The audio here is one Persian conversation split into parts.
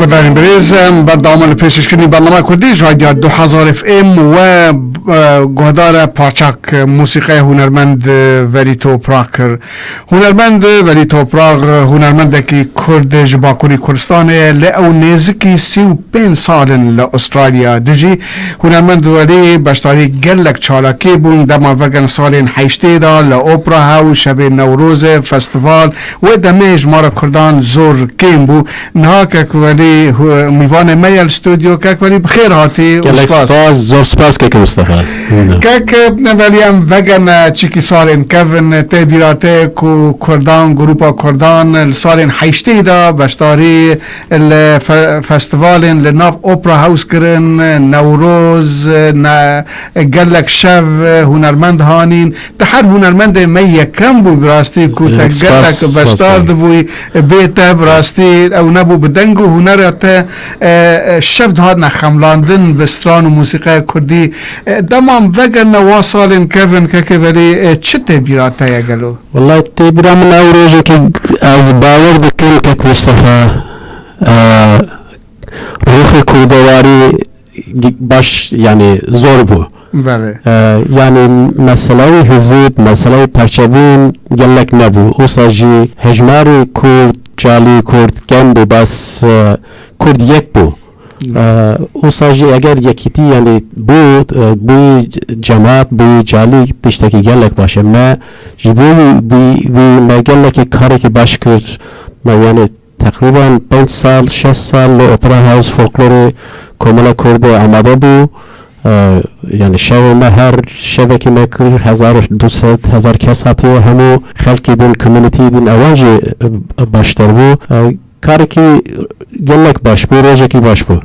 گذاریم بریز برنامه پیشش کنی برنامه کردی رادیو 2000 FM و گهدار پارچاک موسیقی هنرمند ولی توپراکر. هنرمند ولی توپراک هنرمند که کرد جباکوری کردستانه لعو نزکی 35 سال لأسترالیا دجی. هنرمند ولی بشتاری گلک چالاکی بون دما وگن سالین 8 دا لأوپرا هاو شب نوروز فستیوال و دمه اجمار کردان زور کیم بو. نها که ولی میوان میل استودیو که ولی بخیر هاتی سپاس زور سپاس که مصطفی که ولی هم وگن چیکی سالین کون ته بیراته کو کردان گروپا کردان سالین 8 دا بشتاری فستیوالین لناف اوپرا هاوس کرن نوروز گلک شب هنرمند هانین تحر هنرمند می یکم بو براستی کو تگلک بشتارد بوی بیتا براستی او نبو بدنگو هنرات شفت هاد نخملاندن بستران و موسیقی کردی دمام وگر نواسالین کون که ولی چه تبیراته یگلو؟ والله تبیرا من اوروژه که از باور بکن که مصطفى روح کردواری باش یعنی زور بو بله یعنی مسئله حزب مسئله پرچبین گلک نبو اوساجی هجمار کرد جالی کرد کم بو بس کرد یک بو اوساجی اگر یکیتی یعنی بود بوی جماعت بوی جالی پشتکی گلک باشه ما جبوی ما گلک کاری که باش کرد ما یعنی تقریبا 5 سال 6 سال اپرا هاوس فولکلور کاملا کرده آماده بو یعنی شب ما هر شب که ما کرد 1200 کس هاتی و همو خلقی بین کمیونیتی بین اوانج باشتر بو کاری که گلک باش بو روزه کی باش بو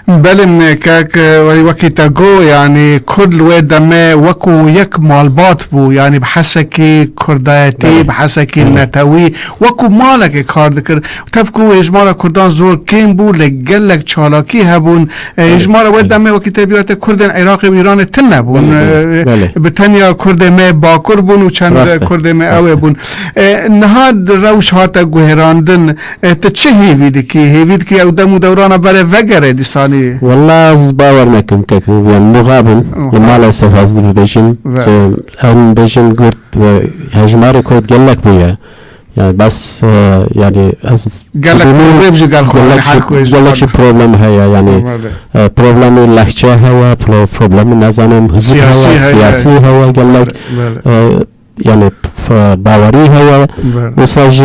بله که ولی وقتی تگو یعنی کل و دمه وکو یک مالبات بو یعنی بحثه که کردایتی بحثه که نتوی وکو مالک کار دکر تفکو اجماع کردان زور کیم بو لگلک چالاکی هبون اجماع و دمه وقتی تبیرات کردن عراق و ایران تن نبون بتنیا کرد می باکر بون و چند کرد می اوه بون نهاد روش هاتا گوهراندن چه هیوید که هیوید که او دمو دوران بره وگره دیسانی والله از باور نکم که یعنی مقابل مال استفاده ببیشیم که هم بیشین گرد هجمار کود گلک بویه یعنی بس یعنی از گلک ببیشی گلک پروبلم هیا یعنی پروبلم لحچه هوا پروبلم نظام حزب هوا سیاسی هوا گلک یعنی باوری هوا وساجی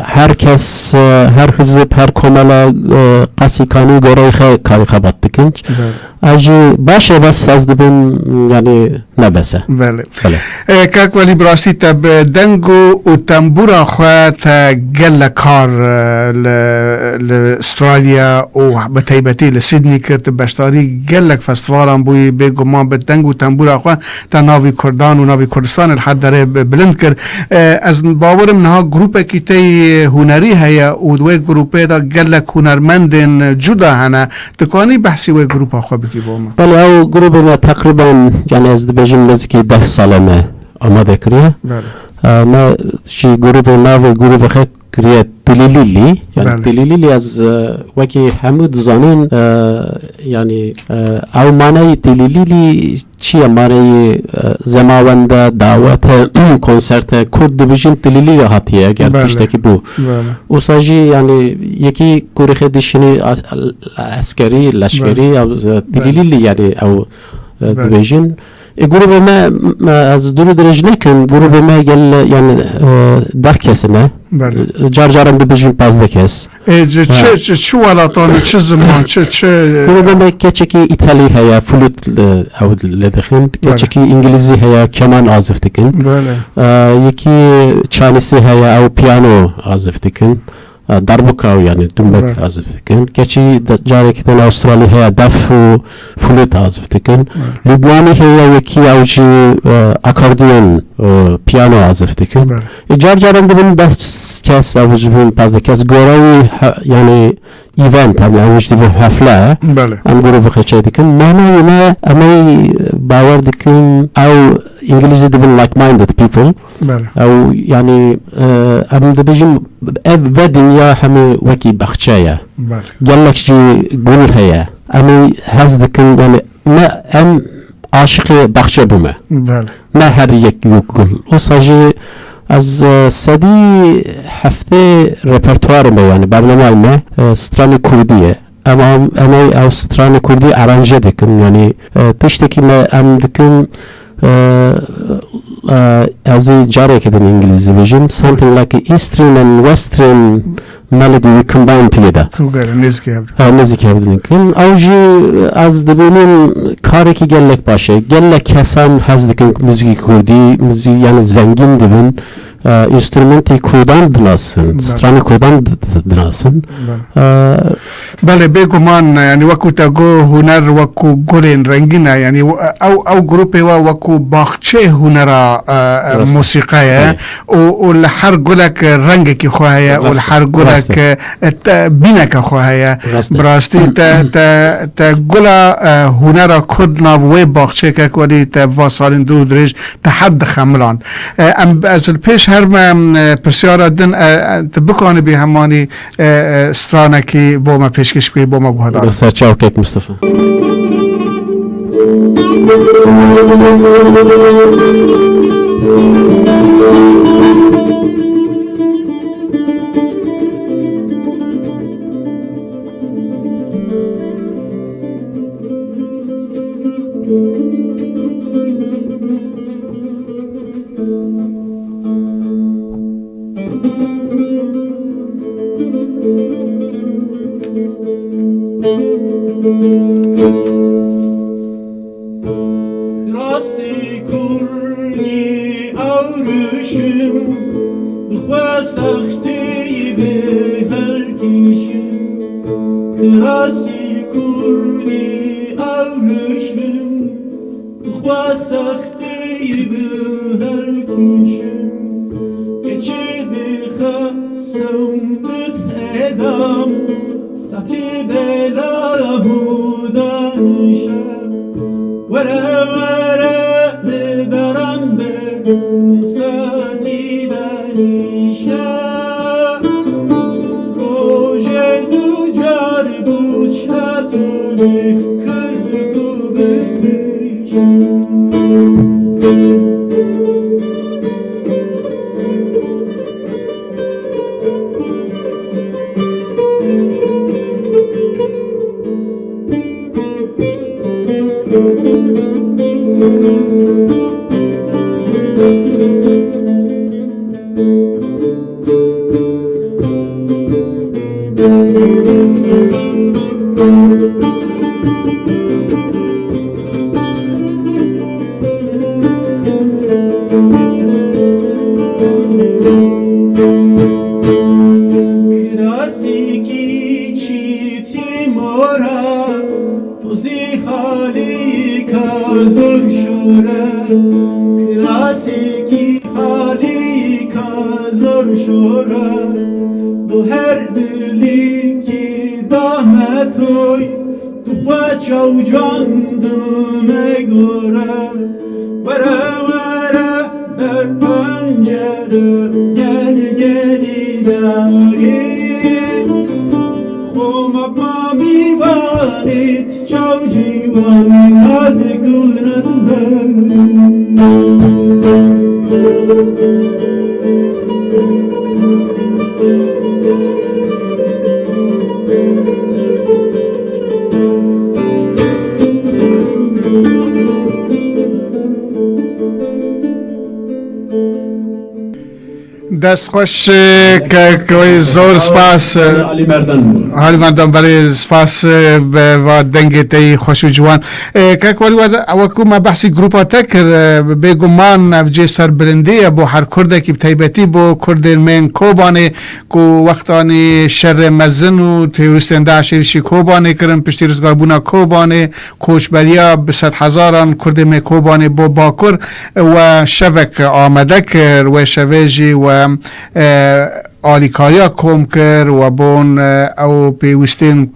هر کس هر حزب هر کمالا قصی کانی گروی کاری خبات بکنج اجی باشه بس از دبن یعنی نبسه بله که ولی براستی تب دنگو و تنبورا خواهد گل کار لاسترالیا و بتایبتی لسیدنی کرد بشتاری گلک فستوالان بوی بگو ما به دنگو تنبورا خواهد تا ناوی کردان و ناوی کردستان الحد داره بلند کرد از باورم نها گروپه که تی هنری هیا و دوی گروپه دا گلک هنرمندن جدا هنه تکانی بحثی و گروپه خواه بکی بوما بله او گروپه ما تقریبا یعنی از بجیم نزدیکی 10 ساله ما آماده کریه ما شی گروپه ما و گروپه خیلی کریه دلیلی یعنی دلیلی از وکی حمود زانین یعنی او معنی دلیلی چیه معنی زماونده دعوت کنسرت کرد بجین دلیلی هاتیه اگر پشتکی بو اوساجی یعنی یکی کوریخ دیشنی عسکری لشکری او دلیلی یعنی او بجین گروه ما از دور درجه نکن گروه ما گل یعنی 10 کس نه جار جارم ببیجیم 15 کس چه ولاتانی چه زمان چه گروه ما کچکی ایتالی هیا فلوت او لدخن کچکی انگلیزی هیا کمان عازف دکن یکی چانسی هیا او پیانو عازف دکن دربکا و یعنی دنبک آزفت کن کچی جاری که تن استرالی هیا دف و فلوت آزفت کن لبنانی هیا یکی اوجی اکاردیون پیانو آزفت کن جار جارم دبن بس کس اوج بین پس کس گوراوی یعنی ایونت هم اوج دبن حفله ام گروه خیچه دکن معنی اینا امی باور دکن او انگلیزی دبن like minded people او یعنی ام دبجم و دنیا همه وکی بخشایه گلک جی گل هیا امی هز دکن یعنی ما ام عاشق بخشه بومه نه هر یک گل اصلا از سدی هفته رپرتوار ما یعنی برنامه ما ستران کردیه اما او ستران کردی ارانجه دکن یعنی تشتی که ما ام دکن از جاره که در انگلیزی بجیم something like eastern and western melody we combine together نزدیکی هم کن اوجی از دبینیم کاری که گلک باشه گلک کسان هست دکن موسیقی کردی موسیقی یعنی زنگین دبین اینسترومنتی کردان دناسن ستران کردان دناسن بله بگمان یعنی وکو تاگو هنر وکو گلین رنگینه یعنی او گروپی وکو باخچه هنر موسیقیه و لحر گلک رنگ کی خواهیه و لحر گلک بینه که خواهیه براستی تا گلا هنر کرد ناوی باخچه که ولی تا واسالین دو درج تا حد خملان از پیش هر پرسیار دن تبکانه بی همانی سترانه که با ما پیشکش بی با ما گوهدار بسا چاو کک مصطفی دست خوش که زور سپاس علی مردان حال مردم برای سپاس و دنگ تی خوش و جوان که کولی وقتی ما بحثی گروپا تکر بگمان افجی سربرندی با هر کرده که تایبتی با کرد من کوبانه کو وقتانی شر مزن و تیوریستان داعشی کوبانه کرن پشتی رزگاربونا کوبانه کوشبریا به 100,000 کرد من کوبانه با باکر و شبک آمده کر و شویجی و آلیکاریا کم کر و بون او پیوستین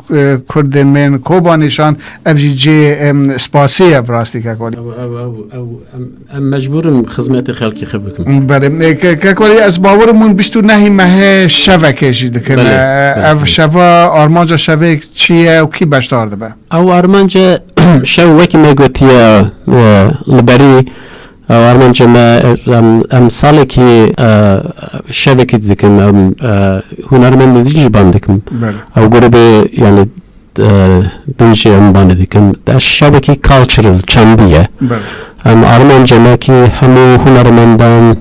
کردن من کوبانشان افجی جی سپاسیه براستی که کولی مجبورم خدمت خلقی خبركم بله که کولی از باورمون بیشتر نهی مه شوکه جید کنه اف شوا آرمانجا شوک چیه و کی بشتارده به او ارمانجا شو وکی ما گوتیا لبری او ارمانجا ما سالی که شبکه دکم هنرمند دیجی باندکم او گروه یعنی دیجی ام باندکم در شبکه کالچرل چندیه ام ارمانجا ما که همو هنرمندان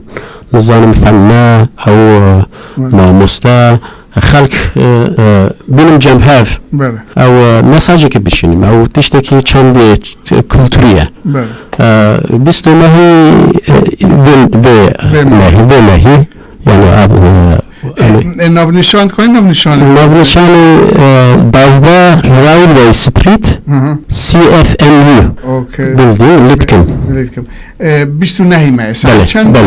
نظام فنه او ناموسته خلق بینم جمع هف او مساجی که بشینیم او تشتی که چند کلتوریه بیستو ماهی و ماهی یعنی ناونشان کنی ناونشان 12 راولوی ستریت CFMU بلدی لیتکن بیستو نهی ماه چند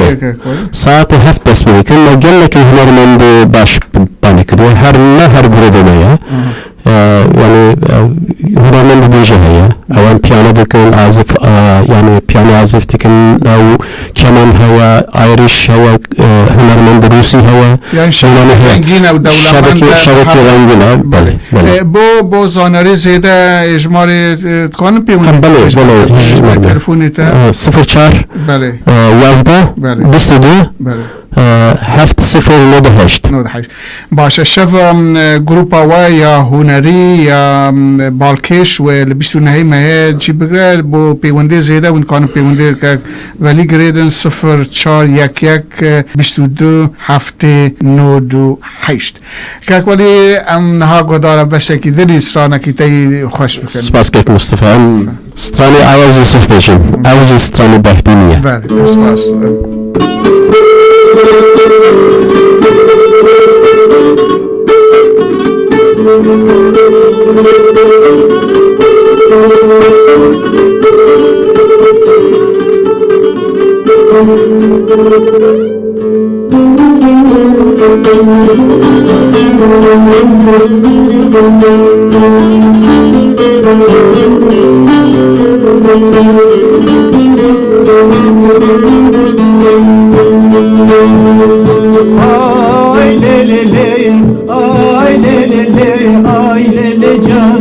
ساعت 7 دست میکن ما گله که هنرمند باش بانی کریه هر گروه مایه یعنی هنرمند دیجه هیا اوان پیانو دکن عازف یعنی پیانو عازف دکن او کمان هوا آیریش هوا هنرمند روسی هوا یعنی شبکه و دولمند شبکه رنگینه بله با زانره زیده اجمار کان پیونی بله تلفونی تا 04 بله 11 22 بله 7098 باشه شف گروپا و یا هنری یا بالکش و لبیستو نهی ماه چی بگره با پیونده زیده و کان پیونده که ولی گریدن 0411 22 798 که ولی ام نها گداره بشه که دلی سرانه که تی خوش بکنی سپاس که مصطفی سترانی آواز یوسف بشم آواز سترانی بهدینیه بله سپاس Ay le le le, ay le le le, ay le le can.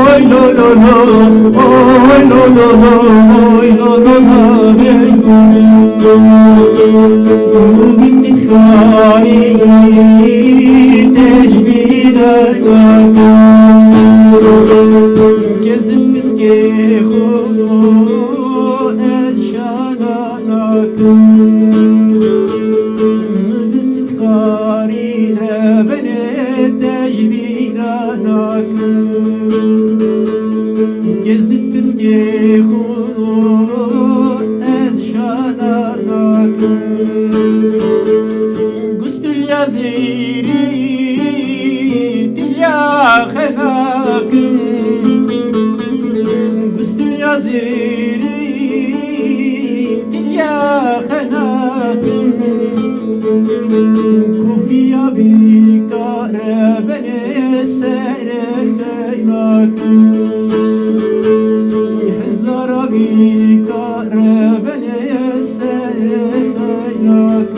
Oy lo lo lo, oy lo lo lo, oy lo lo lo. Bisit khari tejbida gezit biske khudo eshananak bisit khari bene tejbidanak gezit biske khudo eshananak gustul yaziri dilya khanak gustul yaziri dilya khanak kufiya bikare bene sere kaymak hezara bikare bene sere kaymak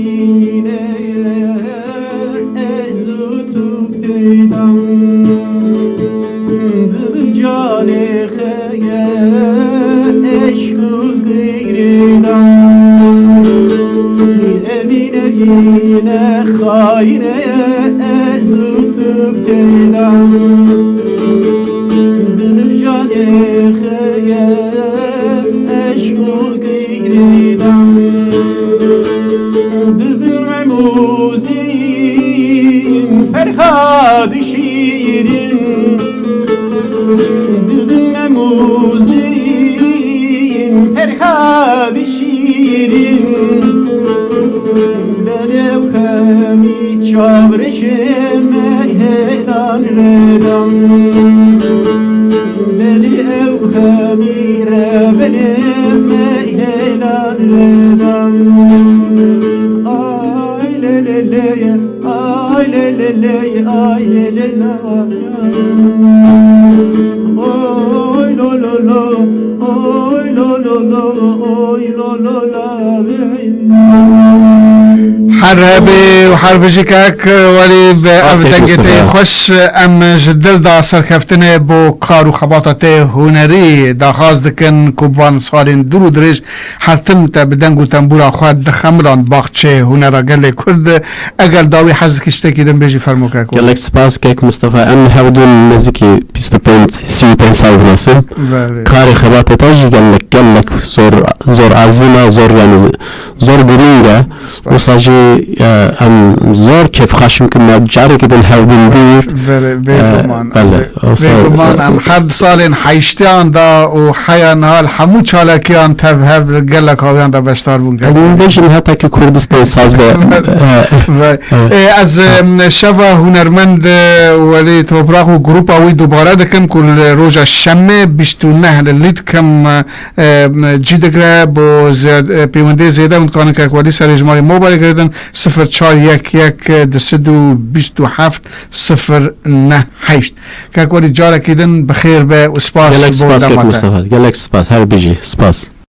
نبینه ازوتوب تیدم دل جان خیه عشق و غیریدم evine خاینه ازوتوب تیدم دل جان خیه عشق و غیریدم دل بموزین فرهاد شیرین دل بموزین فرهاد شیرین بلو همی چابرش مهدان ردم بلو همی ربن مهدان ردم آی للی آی للی آی للی آی لو لو لو آی لو لو لو آی لو لو لو حربي وحربجي كاك ولي بأبدنجتي خوش ام جدل دا سركفتنه بو كارو خباطته هنري دا خاص دكن كوبوان صارين درو دريج حرتم تا بدنگو تنبورا خواد دخمران باقچه هنرا گل کرد اگر داوي حزك اشتاكي دن بيجي فرمو كاك گلك سپاس كاك مصطفى ام هودون نزيكي 25 سال نسم كاري خباطه تاجي گلك زور عظيمه زور يعني زور گرینگه وصاجي ام زور كيف خاشم كنا جاري كده الهودين دير بيقومان ام حد صالين حيشتيان دا وحيان هالحمو چالكيان تفهب قلك هاويان دا بشتار بون قلون بيجن هتا كي كردستان ساز از شبه هنرمند ولي توبراغ و گروپا وي دوباره دكم كل روجا الشمه بشتو نهل الليد كم جيدگره بو پیونده زيده متقانن که اکوالی سر اجمالی موبایل کردن 041127 که اکوالی جاره کردن بخیر به و سپاس گلک سپاس که مصطفى گلک سپاس هر بیجی سپاس